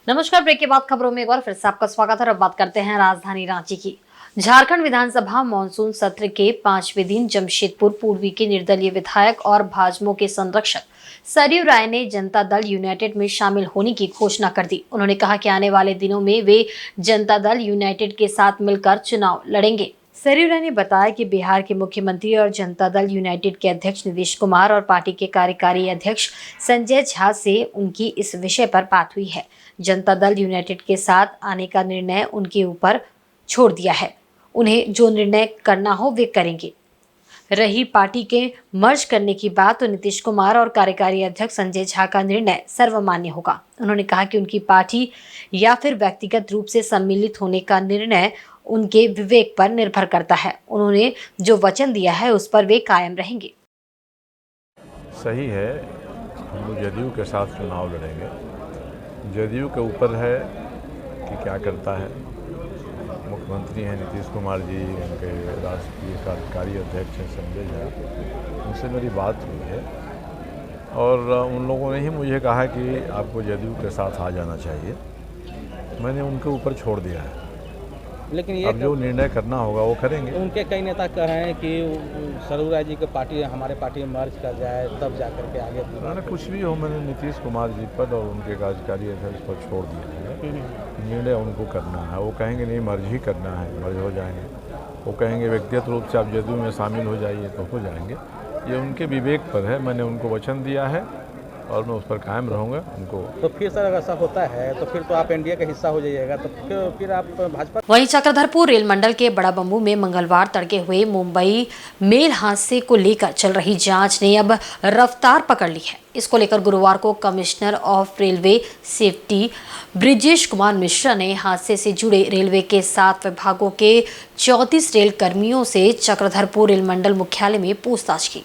नमस्कार। ब्रेक के बाद खबरों में एक बार फिर से आपका स्वागत है। अब बात करते हैं राजधानी रांची की। झारखंड विधानसभा मानसून सत्र के 5वें दिन जमशेदपुर पूर्वी के निर्दलीय विधायक और भाजपा के संरक्षक सरयू राय ने जनता दल यूनाइटेड में शामिल होने की घोषणा कर दी। उन्होंने कहा कि आने वाले दिनों में वे जनता दल यूनाइटेड के साथ मिलकर चुनाव लड़ेंगे। सरयू राय ने बताया कि बिहार के मुख्यमंत्री और जनता दल यूनाइटेड के अध्यक्ष नीतीश कुमार और पार्टी के कार्यकारी अध्यक्ष संजय झा से उनकी इस विषय पर बात हुई है। जनता दल यूनाइटेड के साथ आने का निर्णय उनके ऊपर छोड़ दिया है। उन्हें जो निर्णय करना हो वे करेंगे। रही पार्टी के मर्ज करने की बात, तो नीतीश कुमार और कार्यकारी अध्यक्ष संजय झा का निर्णय सर्वमान्य होगा। उन्होंने कहा कि उनकी पार्टी या फिर व्यक्तिगत रूप से सम्मिलित होने का निर्णय उनके विवेक पर निर्भर करता है। उन्होंने जो वचन दिया है उस पर वे कायम रहेंगे। सही है, हम लोग जदयू के साथ चुनाव लड़ेंगे। जदयू के ऊपर है कि क्या करता है। मुख्यमंत्री हैं नीतीश कुमार जी, उनके राष्ट्रीय कार्यकारी अध्यक्ष हैं संजय झा, उनसे मेरी बात हुई है और उन लोगों ने ही मुझे कहा कि आपको जदयू के साथ आ जाना चाहिए। मैंने उनके ऊपर छोड़ दिया है, लेकिन ये अब जो निर्णय करना होगा वो करेंगे। उनके कई नेता कह रहे हैं कि सरयू राय जी की पार्टी हमारे पार्टी में मर्ज कर जाए तब जा करके आगे। मैंने कुछ भी हो, मैंने नीतीश कुमार जी पर और उनके कार्यकारी अध्यक्ष पर छोड़ दिया है। निर्णय उनको करना है। वो कहेंगे नहीं मर्ज ही करना है, मर्ज हो जाएंगे। वो कहेंगे व्यक्तिगत रूप से आप जदयू में शामिल हो जाइए तो हो जाएंगे। ये उनके विवेक पर है। मैंने उनको वचन दिया है और मैं उस पर कायम रहूँगा। उनको तो फिर सर अगर ऐसा होता है तो फिर तो आप एनडीए का हिस्सा हो जाइएगा, तो फिर आप भाजपा। वहीं चक्रधरपुर रेल मंडल के बड़ा बम्बू में मंगलवार तड़के हुए मुंबई मेल हादसे को लेकर चल रही जांच ने अब रफ्तार पकड़ ली है। इसको लेकर गुरुवार को commissioner of railway safety Brijesh Kumar Mishra ने हादसे से जुड़े रेलवे के 7 विभागों के 34 रेल कर्मियों से चक्रधरपुर रेल मंडल मुख्यालय में पूछताछ की।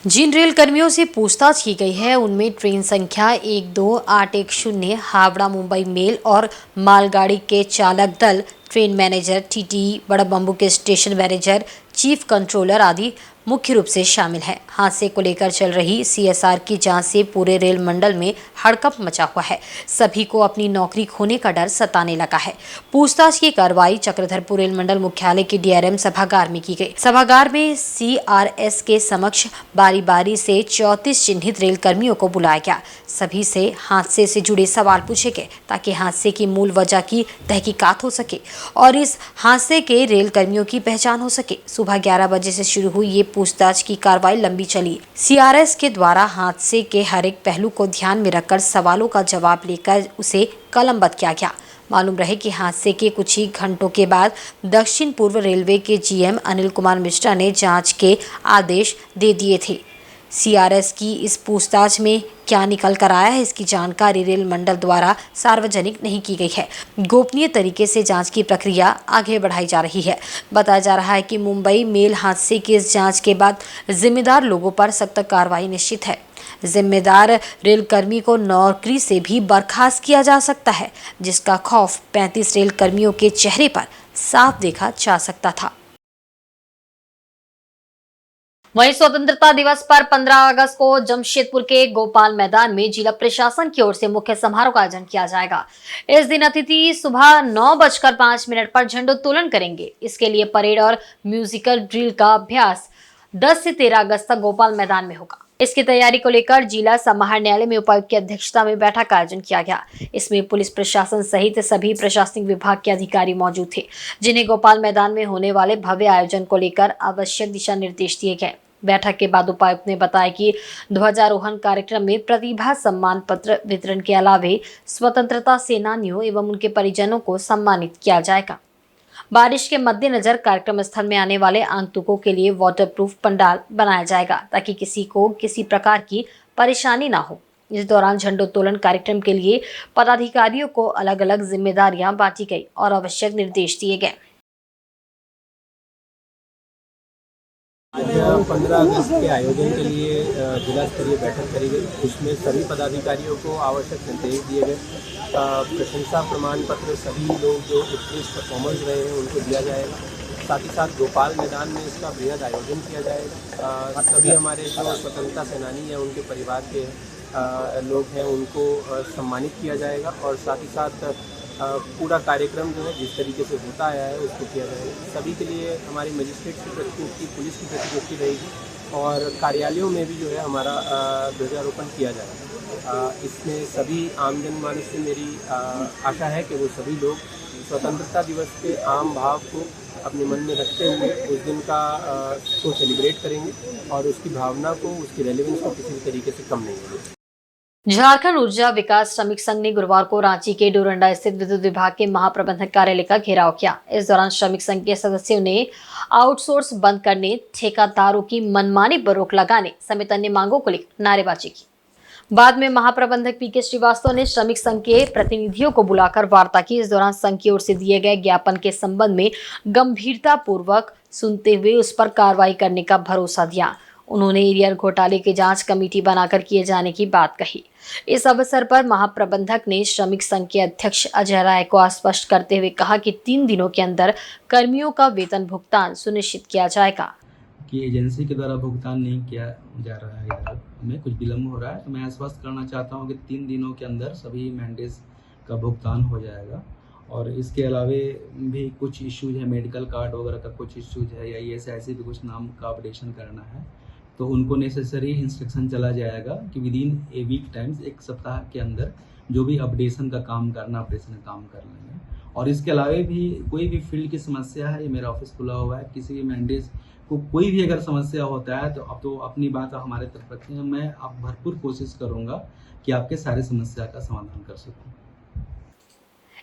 जिन रेल कर्मियों से पूछताछ की गई है उनमें ट्रेन संख्या 12810 हावड़ा मुंबई मेल और मालगाड़ी के चालक दल, ट्रेन मैनेजर, टीटी, बड़ा बम्बू के स्टेशन मैनेजर, चीफ कंट्रोलर आदि मुख्य रूप से शामिल हैं। हादसे को लेकर चल रही सीएसआर की जांच से पूरे रेल मंडल में हड़कंप मचा हुआ है। सभी को अपनी नौकरी खोने का डर सताने लगा है। पूछताछ की कार्रवाई चक्रधरपुर रेल मंडल मुख्यालय के डीआरएम सभागार में की गई। सभागार में सीआरएस के समक्ष बारी बारी से 34 चिन्हित रेल कर्मियों को बुलाया गया। सभी से हादसे से जुड़े सवाल पूछे गए ताकि हादसे की मूल वजह की तहकीकात हो सके और इस हादसे के रेल कर्मियों की पहचान हो सके। सुबह 11 बजे से शुरू हुई ये पूछताछ की कार्रवाई लंबी चली। सीआरएस के द्वारा हादसे के हर एक पहलू को ध्यान में रखकर सवालों का जवाब लेकर उसे कलमबद्ध किया गया। मालूम रहे कि हादसे के कुछ ही घंटों के बाद दक्षिण पूर्व रेलवे के जीएम अनिल कुमार मिश्रा ने जांच के आदेश दे दिए थे। सीआरएस की इस पूछताछ में क्या निकल कर आया है, इसकी जानकारी रेल मंडल द्वारा सार्वजनिक नहीं की गई है। गोपनीय तरीके से जांच की प्रक्रिया आगे बढ़ाई जा रही है। बताया जा रहा है कि मुंबई मेल हादसे की इस जांच के बाद जिम्मेदार लोगों पर सख्त कार्रवाई निश्चित है। जिम्मेदार रेलकर्मी को नौकरी से भी बर्खास्त किया जा सकता है, जिसका खौफ 35 रेल कर्मियों के चेहरे पर साफ देखा जा सकता था। वहीं स्वतंत्रता दिवस पर 15 अगस्त को जमशेदपुर के गोपाल मैदान में जिला प्रशासन की ओर से मुख्य समारोह का आयोजन किया जाएगा। इस दिन अतिथि सुबह 9:05 पर झंडोत्तोलन करेंगे। इसके लिए परेड और म्यूजिकल ड्रिल का अभ्यास 10 से 13 अगस्त तक गोपाल मैदान में होगा। इसकी तैयारी को लेकर जिला समाहर न्यायालय में उपायुक्त की अध्यक्षता में बैठक का आयोजन किया गया। इसमें पुलिस प्रशासन सहित सभी प्रशासनिक विभाग के अधिकारी मौजूद थे, जिन्हें गोपाल मैदान में होने वाले भव्य आयोजन को लेकर आवश्यक दिशा निर्देश दिए गए। बैठक के बाद उपायुक्त ने बताया कि ध्वजारोहण कार्यक्रम में प्रतिभा सम्मान पत्र वितरण के अलावे स्वतंत्रता सेनानियों एवं उनके परिजनों को सम्मानित किया जाएगा। बारिश के मद्देनजर कार्यक्रम स्थल में आने वाले आगंतुकों के लिए वाटरप्रूफ पंडाल बनाया जाएगा ताकि किसी को किसी प्रकार की परेशानी ना हो। इस दौरान झंडोत्तोलन कार्यक्रम के लिए पदाधिकारियों को अलग अलग जिम्मेदारियां बांटी गई और आवश्यक निर्देश दिए गए। 15 अगस्त के आयोजन के लिए जिला स्तरीय बैठक करी गई। उसमें सभी पदाधिकारियों को आवश्यक निर्देश दिए गए। प्रशंसा प्रमाण पत्र सभी लोग जो उत्कृष्ट परफॉर्मेंस रहे हैं उनको दिया जाएगा। साथ ही साथ गोपाल मैदान में इसका बृहद आयोजन किया जाएगा। सभी हमारे जो स्वतंत्रता सेनानी हैं उनके परिवार के लोग हैं उनको सम्मानित किया जाएगा और साथ ही साथ पूरा कार्यक्रम जो है जिस तरीके से होता आया है उसको किया जाएगा। सभी के लिए हमारी मजिस्ट्रेट की प्रतिनियुक्ति, पुलिस की प्रतिनियुक्ति रहेगी और कार्यालयों में भी जो है हमारा ध्वजारोपण किया जाएगा। इसमें सभी आम जनमानस से मेरी आशा है कि वो सभी लोग स्वतंत्रता दिवस के आम भाव को अपने मन में रखते हुए उस दिन को सेलिब्रेट करेंगे और उसकी भावना को, उसकी रेलेवेंस को किसी भी तरीके से कम नहीं होगी। झारखंड ऊर्जा विकास श्रमिक संघ ने गुरुवार को रांची के डोरंडा स्थित विद्युत विभाग के महाप्रबंधक कार्यालय का घेराव किया। इस दौरान श्रमिक संघ के सदस्यों ने आउटसोर्स बंद करने, ठेकेदारों की मनमानी पर रोक लगाने समेत अन्य मांगों को लेकर नारेबाजी की। बाद में महाप्रबंधक पीके श्रीवास्तव ने श्रमिक संघ के प्रतिनिधियों को बुलाकर वार्ता की। इस दौरान संघ की ओर से दिए गए ज्ञापन के संबंध में गंभीरता पूर्वक सुनते हुए उस पर कार्रवाई करने का भरोसा दिया। उन्होंने एरियर घोटाले की जांच कमेटी बनाकर किए जाने की बात कही। इस अवसर पर महाप्रबंधक ने श्रमिक संघ के अध्यक्ष अजय राय को स्पष्ट करते हुए कहा कि 3 दिनों के अंदर कर्मियों का वेतन भुगतान सुनिश्चित किया जाएगा। कि एजेंसी के द्वारा भुगतान नहीं किया जा रहा है, इधर में कुछ विलम्ब हो रहा है, तो मैं आश्वस्त करना चाहता हूं कि 3 दिनों के अंदर सभी मैंडेज का भुगतान हो जाएगा। और इसके अलावे भी कुछ इश्यूज है, मेडिकल कार्ड वगैरह का कुछ इश्यूज है या ESIC भी कुछ नाम का अपडेशन करना है, तो उनको नेसेसरी इंस्ट्रक्शन चला जाएगा कि विदिन ए वीक टाइम्स, 1 सप्ताह के अंदर जो भी अपडेशन का काम करना, अपडेशन का काम कर लेंगे। और इसके अलावा भी कोई भी फील्ड की समस्या है, ये मेरा ऑफिस खुला हुआ है, किसी भी मैंडेज को कोई भी अगर समस्या होता है तो अपनी बात हमारे तरफ रखें। मैं आप भरपूर कोशिश करूंगा कि आपके सारे समस्या का समाधान कर सकूं।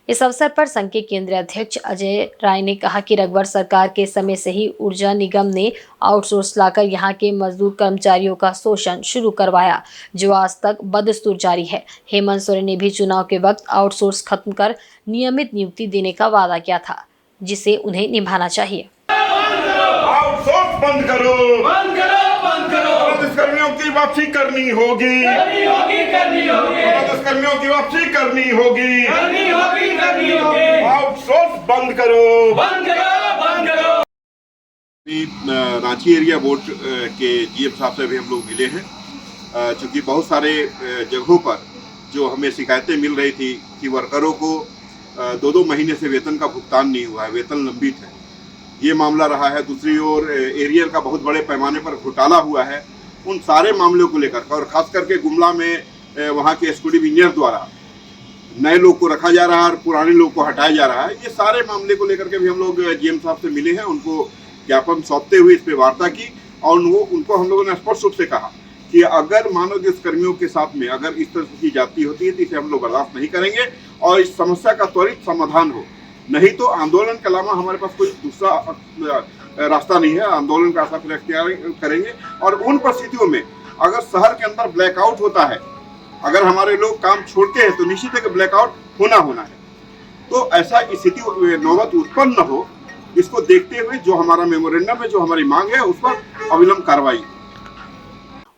इस अवसर पर संघ के केंद्रीय अध्यक्ष अजय राय ने कहा कि रघुवर सरकार के समय से ही ऊर्जा निगम ने आउटसोर्स लाकर यहां के मजदूर कर्मचारियों का शोषण शुरू करवाया, जो आज तक बदस्तूर जारी है। हेमंत सोरेन ने भी चुनाव के वक्त आउटसोर्स खत्म कर नियमित नियुक्ति देने का वादा किया था, जिसे उन्हें निभाना चाहिए। आउटसोर्स बंद करो, बंद करो, बंद करो। पुलिसकर्मियों की वापसी करनी होगी, पुलिसकर्मियों की वापसी करनी होगी, आउटसोर्स बंद करो, बंद करो, बंद करो। रांची एरिया बोर्ड के GM साहब से भी हम लोग मिले हैं, क्योंकि बहुत सारे जगहों पर जो हमें शिकायतें मिल रही थी कि वर्करों को 2-2 महीने से वेतन का भुगतान नहीं हुआ है, वेतन लंबित है, ये मामला रहा है। दूसरी ओर एरियर का बहुत बड़े पैमाने पर घोटाला हुआ है। उन सारे मामलों को लेकर और खास करके गुमला में वहाँ के एक्जीक्यूटिव इंजीनियर द्वारा नए लोग को रखा जा रहा है और पुराने लोग को हटाया जा रहा है, ये सारे मामले को लेकर के भी हम लोग GM साहब से मिले हैं, उनको ज्ञापन सौंपते हुए इस पर वार्ता की और उनको हम लोगों ने स्पष्ट रूप से कहा कि अगर मानव दिवस कर्मियों के साथ में अगर इस तरह की जाती होती है तो इसे हम लोग बर्दाश्त नहीं करेंगे और इस समस्या का त्वरित समाधान हो, नहीं तो आंदोलन के अलावा हमारे पास कोई दूसरा रास्ता नहीं है। आंदोलन का रास्ता इख्तियार करेंगे और उन परिस्थितियों में अगर शहर के अंदर ब्लैकआउट होता है, अगर हमारे लोग काम छोड़ते हैं तो निश्चित है कि ब्लैकआउट होना है। तो ऐसा स्थिति नौबत उत्पन्न न हो, इसको देखते हुए जो हमारा मेमोरेंडम है, जो हमारी मांग है, उस पर अविलंब कार्रवाई।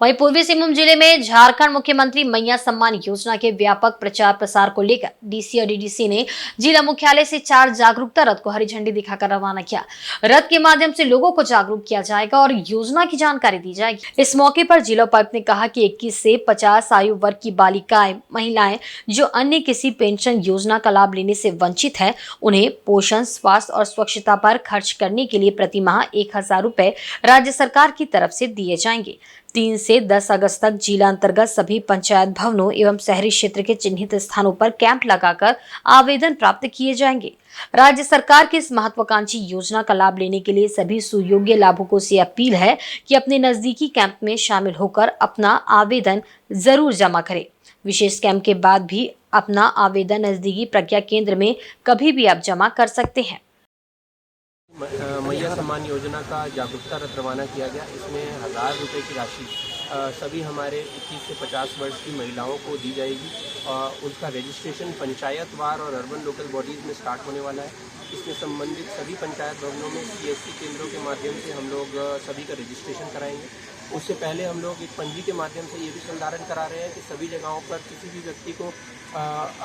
वहीं पूर्वी सिंहभूम जिले में झारखंड मुख्यमंत्री मैया सम्मान योजना के व्यापक प्रचार प्रसार को लेकर DC और DDC ने जिला मुख्यालय से 4 जागरूकता रथ को हरी झंडी दिखाकर रवाना किया। रथ के माध्यम से लोगों को जागरूक किया जाएगा और योजना की जानकारी दी जाएगी। इस मौके पर जिला उपायुक्त ने कहा कि 21 से 50 आयु वर्ग की बालिकाएं, महिलाएं जो अन्य किसी पेंशन योजना का लाभ लेने से वंचित है, उन्हें पोषण, स्वास्थ्य और स्वच्छता पर खर्च करने के लिए प्रति माह 1000 रुपए राज्य सरकार की तरफ से दिए जाएंगे। 3 से 10 अगस्त तक जिला अंतर्गत सभी पंचायत भवनों एवं शहरी क्षेत्र के चिन्हित स्थानों पर कैंप लगाकर आवेदन प्राप्त किए जाएंगे। राज्य सरकार की इस महत्वाकांक्षी योजना का लाभ लेने के लिए सभी सुयोग्य लाभुकों से अपील है कि अपने नजदीकी कैंप में शामिल होकर अपना आवेदन जरूर जमा करें। विशेष कैंप के बाद भी अपना आवेदन नजदीकी प्रज्ञा केंद्र में कभी भी आप जमा कर सकते हैं। मैया सम्मान योजना का जागरूकता रथ रवाना किया गया। इसमें 1000 रुपये की राशि सभी हमारे 21 से 50 वर्ष की महिलाओं को दी जाएगी और उसका रजिस्ट्रेशन पंचायतवार और अर्बन लोकल बॉडीज़ में स्टार्ट होने वाला है। इसमें संबंधित सभी पंचायत भवनों में CSC केंद्रों के माध्यम से हम लोग सभी का रजिस्ट्रेशन कराएंगे। उससे पहले हम लोग एक पंजी के माध्यम से ये भी संधारण करा रहे हैं कि सभी जगहों पर किसी भी व्यक्ति को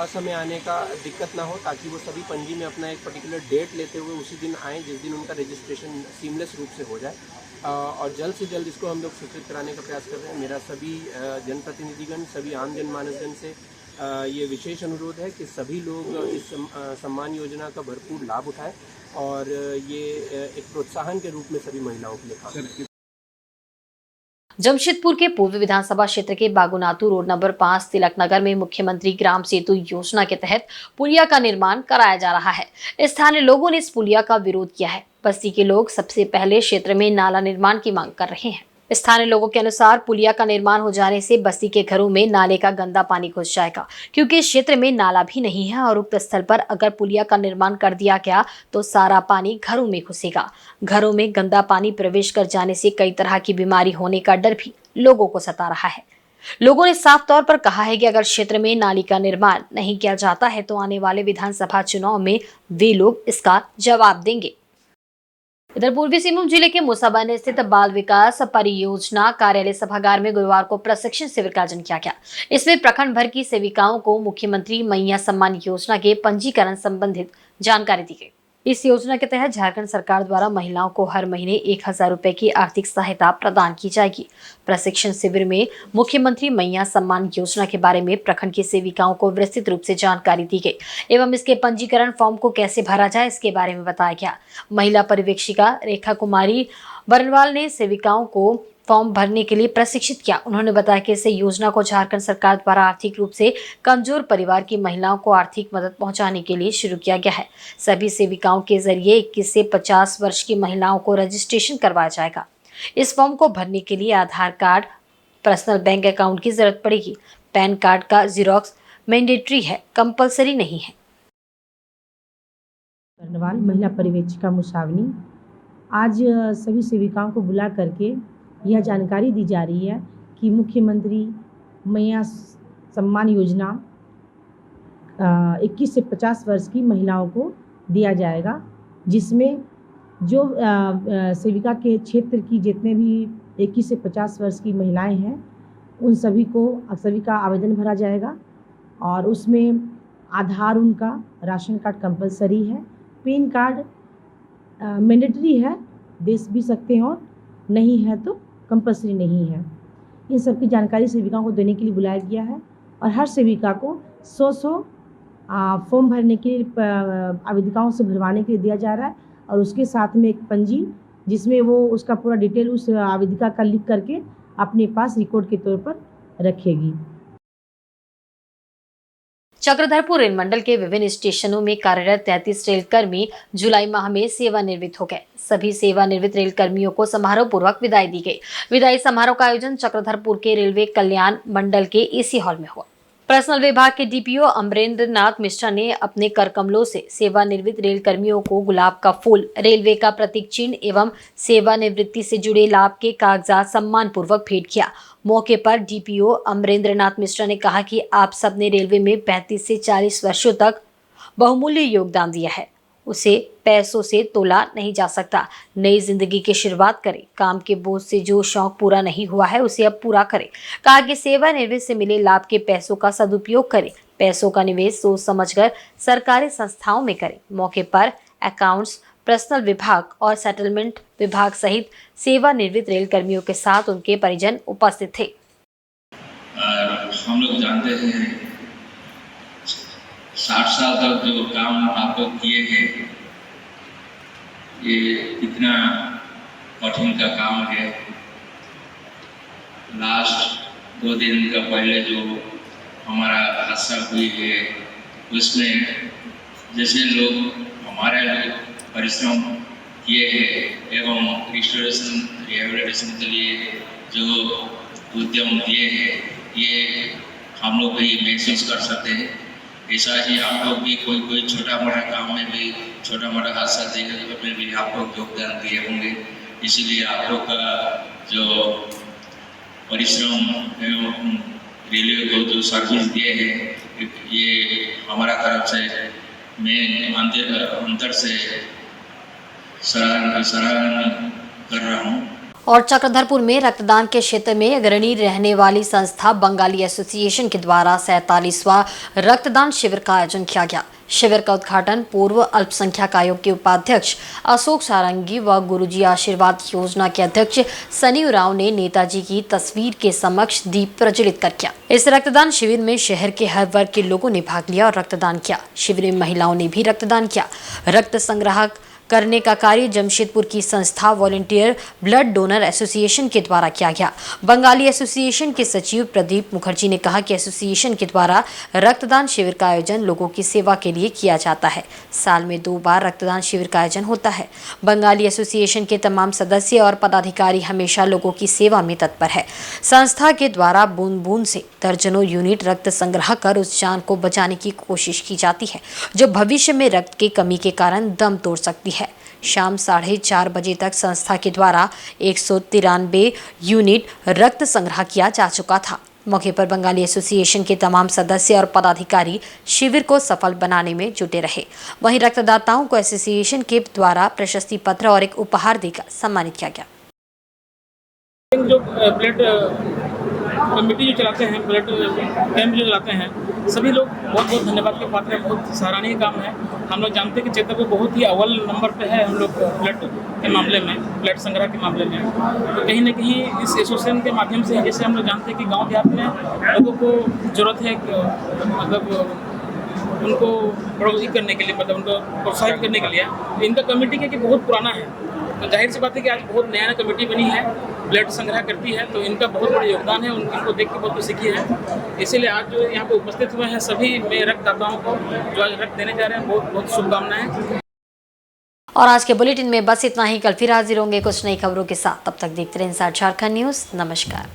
असमय आने का दिक्कत ना हो, ताकि वो सभी पंजी में अपना एक पर्टिकुलर डेट लेते हुए उसी दिन आएँ जिस दिन उनका रजिस्ट्रेशन सीमलेस रूप से हो जाए। और जल्द से जल्द इसको हम लोग स्वीकृत कराने का प्रयास कर रहे हैं। मेरा सभी जनप्रतिनिधिगण, सभी आम जनमानसगण से ये विशेष अनुरोध है कि सभी लोग इस सम्मान योजना का भरपूर लाभ उठाएं और ये एक प्रोत्साहन के रूप में सभी महिलाओं के लिए काम करें। जमशेदपुर के पूर्व विधानसभा क्षेत्र के बागुनातू रोड नंबर 5 तिलक नगर में मुख्यमंत्री ग्राम सेतु योजना के तहत पुलिया का निर्माण कराया जा रहा है। स्थानीय लोगों ने इस पुलिया का विरोध किया है। बस्ती के लोग सबसे पहले क्षेत्र में नाला निर्माण की मांग कर रहे हैं। स्थानीय लोगों के अनुसार पुलिया का निर्माण हो जाने से बस्ती के घरों में नाले का गंदा पानी घुस जाएगा, क्योंकि इस क्षेत्र में नाला भी नहीं है और उक्त स्थल पर अगर पुलिया का निर्माण कर दिया गया तो सारा पानी घरों में घुसेगा। घरों में गंदा पानी प्रवेश कर जाने से कई तरह की बीमारी होने का डर भी लोगों को सता रहा है। लोगों ने साफ तौर पर कहा है कि अगर क्षेत्र में नाली का निर्माण नहीं किया जाता है तो आने वाले विधानसभा चुनाव में वे लोग इसका जवाब देंगे। इधर पूर्वी सिंहभूम जिले के मुसाबन स्थित बाल विकास परियोजना कार्यालय सभागार में गुरुवार को प्रशिक्षण शिविर का आयोजन किया गया। इसमें प्रखंड भर की सेविकाओं को मुख्यमंत्री मैया सम्मान योजना के पंजीकरण संबंधित जानकारी दी गई। इस योजना के तहत झारखंड सरकार द्वारा महिलाओं को हर महीने 1000 रुपए की आर्थिक सहायता प्रदान की जाएगी। प्रशिक्षण शिविर में मुख्यमंत्री मैया सम्मान योजना के बारे में प्रखंड की सेविकाओं को विस्तृत रूप से जानकारी दी गई एवं इसके पंजीकरण फॉर्म को कैसे भरा जाए इसके बारे में बताया गया। महिला पर्यवेक्षिका रेखा कुमारी बरनवाल ने सेविकाओं को फॉर्म भरने के लिए प्रशिक्षित किया। उन्होंने बताया कि इस योजना को झारखंड सरकार द्वारा आर्थिक रूप से कमजोर परिवार की महिलाओं को आर्थिक मदद पहुंचाने के लिए शुरू किया गया है। सभी सेविकाओं के जरिए 21 से 50 वर्ष की महिलाओं को रजिस्ट्रेशन करवाया जाएगा। इस फॉर्म को भरने के लिए आधार कार्ड, पर्सनल बैंक अकाउंट की जरूरत पड़ेगी। पैन कार्ड का जीरोक्स मैंडेटरी है, कंपलसरी नहीं है। बरनवाल महिला पर्यवेक्षिका मुसावनी, आज सभी सेविकाओं को बुला करके यह जानकारी दी जा रही है कि मुख्यमंत्री मैया सम्मान योजना 21 से 50 वर्ष की महिलाओं को दिया जाएगा, जिसमें जो सेविका के क्षेत्र की जितने भी 21 से 50 वर्ष की महिलाएं हैं उन सभी का आवेदन भरा जाएगा और उसमें आधार, उनका राशन कार्ड कंपलसरी है, पैन कार्ड मैंडेटरी है, दे भी सकते हो, नहीं है तो कंपलसरी नहीं है। इन सब की जानकारी सेविकाओं को देने के लिए बुलाया गया है और हर सेविका को 100 फॉर्म भरने के आवेदिकाओं से भरवाने के लिए दिया जा रहा है और उसके साथ में एक पंजी जिसमें वो उसका पूरा डिटेल उस आवेदिका का लिख करके अपने पास रिकॉर्ड के तौर पर रखेगी। चक्रधरपुर रेल मंडल के विभिन्न स्टेशनों में कार्यरत 33 रेल कर्मी जुलाई माह में सेवानिवृत्त हो गए। सभी सेवानिवृत्त रेल कर्मियों को समारोह पूर्वक विदाई दी गई। विदाई समारोह का आयोजन चक्रधरपुर के रेलवे कल्याण मंडल के एसी हॉल में हुआ। पर्सनल विभाग के डीपीओ अमरेंद्र नाथ मिश्रा ने अपने कर कमलों से सेवानिवृत्त रेल कर्मियों को गुलाब का फूल, रेलवे का प्रतीक चिन्ह एवं सेवानिवृत्ति से जुड़े लाभ के कागजात सम्मान पूर्वक भेंट किया। मौके पर डीपीओ अमरेंद्र नाथ मिश्रा ने कहा कि आप सबने रेलवे में 35 से 40 वर्षों तक बहुमूल्य योगदान दिया है, उसे पैसों से तोला नहीं जा सकता। नई जिंदगी की शुरुआत करें। काम के बोझ से जो शौक पूरा नहीं हुआ है उसे अब पूरा करें। कहा कि सेवानिवृत्ति से मिले लाभ के पैसों का सदुपयोग करें। पैसों का निवेश सोच समझकर सरकारी संस्थाओं में करें। मौके पर अकाउंट्स, पर्सनल विभाग और सेटलमेंट विभाग सहित सेवानिवृत्त रेल कर्मियों के साथ उनके परिजन उपस्थित थे। हम लोग जानते हैं 60 साल तक जो काम आप लोग किए हैं ये कितना कठिन का काम है। लास्ट 2 दिन का पहले जो हमारा हादसा हुई है उसमें जैसे लोग हमारे लोग परिश्रम किए हैं एवं रिहेबिलिटेशन के लिए जो उद्यम दिए हैं ये हम लोग भी महसूस कर सकते हैं। ऐसा ही आप लोग भी कोई छोटा मोटा काम में भी छोटा मोटा हादसा देखने में भी आप लोग योगदान दिए होंगे। इसीलिए आप लोग का जो परिश्रम एवं रेलवे को जो सर्विस दिए हैं ये हमारा तरफ से मैं अंतर से सराहना कर रहा हूँ। और चक्रधरपुर में रक्तदान के क्षेत्र में अग्रणी रहने वाली संस्था बंगाली एसोसिएशन के द्वारा 47वां रक्तदान शिविर का आयोजन किया गया। शिविर का उद्घाटन पूर्व अल्पसंख्यक आयोग के उपाध्यक्ष अशोक सारंगी व गुरुजी आशीर्वाद योजना के अध्यक्ष सनी उरांव ने नेताजी की तस्वीर के समक्ष दीप प्रज्वलित कर किया। इस रक्तदान शिविर में शहर के हर वर्ग के लोगों ने भाग लिया और रक्तदान किया। शिविर में महिलाओं ने भी रक्तदान किया। रक्त संग्रह करने का कार्य जमशेदपुर की संस्था वॉलंटियर ब्लड डोनर एसोसिएशन के द्वारा किया गया। बंगाली एसोसिएशन के सचिव प्रदीप मुखर्जी ने कहा कि एसोसिएशन के द्वारा रक्तदान शिविर का आयोजन लोगों की सेवा के लिए किया जाता है। साल में 2 बार रक्तदान शिविर का आयोजन होता है। बंगाली एसोसिएशन के तमाम सदस्य और पदाधिकारी हमेशा लोगों की सेवा में तत्पर है। संस्था के द्वारा बूंद बूंद से दर्जनों यूनिट रक्त संग्रह कर उस जान को बचाने की कोशिश की जाती है जो भविष्य में रक्त की कमी के कारण दम तोड़ सकती है। शाम 4:30 बजे तक संस्था के द्वारा 193 यूनिट रक्त संग्रह किया जा चुका था। मौके पर बंगाली एसोसिएशन के तमाम सदस्य और पदाधिकारी शिविर को सफल बनाने में जुटे रहे। वहीं रक्तदाताओं को एसोसिएशन के द्वारा प्रशस्ति पत्र और एक उपहार देकर सम्मानित किया गया। जो ब्लड कमेटी जो चलाते हैं, ब्लड कैंप जो चलाते हैं, सभी लोग बहुत बहुत धन्यवाद के पात्र हैं। बहुत सराहनीय काम है। हम लोग जानते हैं कि चेतक बहुत ही अव्वल नंबर पे है हम लोग ब्लड के मामले में, ब्लड संग्रह के मामले में। तो कहीं ना कहीं इस एसोसिएशन के माध्यम से, जैसे हम लोग जानते हैं कि गांव देहात में लोगों को ज़रूरत है, मतलब उनको बढ़ोतरी करने के लिए, मतलब उनको प्रोत्साहित करने के लिए इनका कमेटी के कि बहुत पुराना है। तो जाहिर सी बात है कि आज बहुत नया कमेटी बनी है, ब्लड संग्रह करती है, तो इनका बहुत बड़ा योगदान है। इनको देख के बहुत कुछ सीखी है। इसीलिए आज जो यहाँ पे उपस्थित हुए हैं सभी में रक्तदाताओं को जो आज रक्त देने जा रहे हैं, बहुत बहुत शुभकामनाएं। और आज के बुलेटिन में बस इतना ही। कल फिर हाजिर होंगे कुछ नई खबरों के साथ। तब तक देखते रहिए इनसाइड झारखंड न्यूज़। नमस्कार।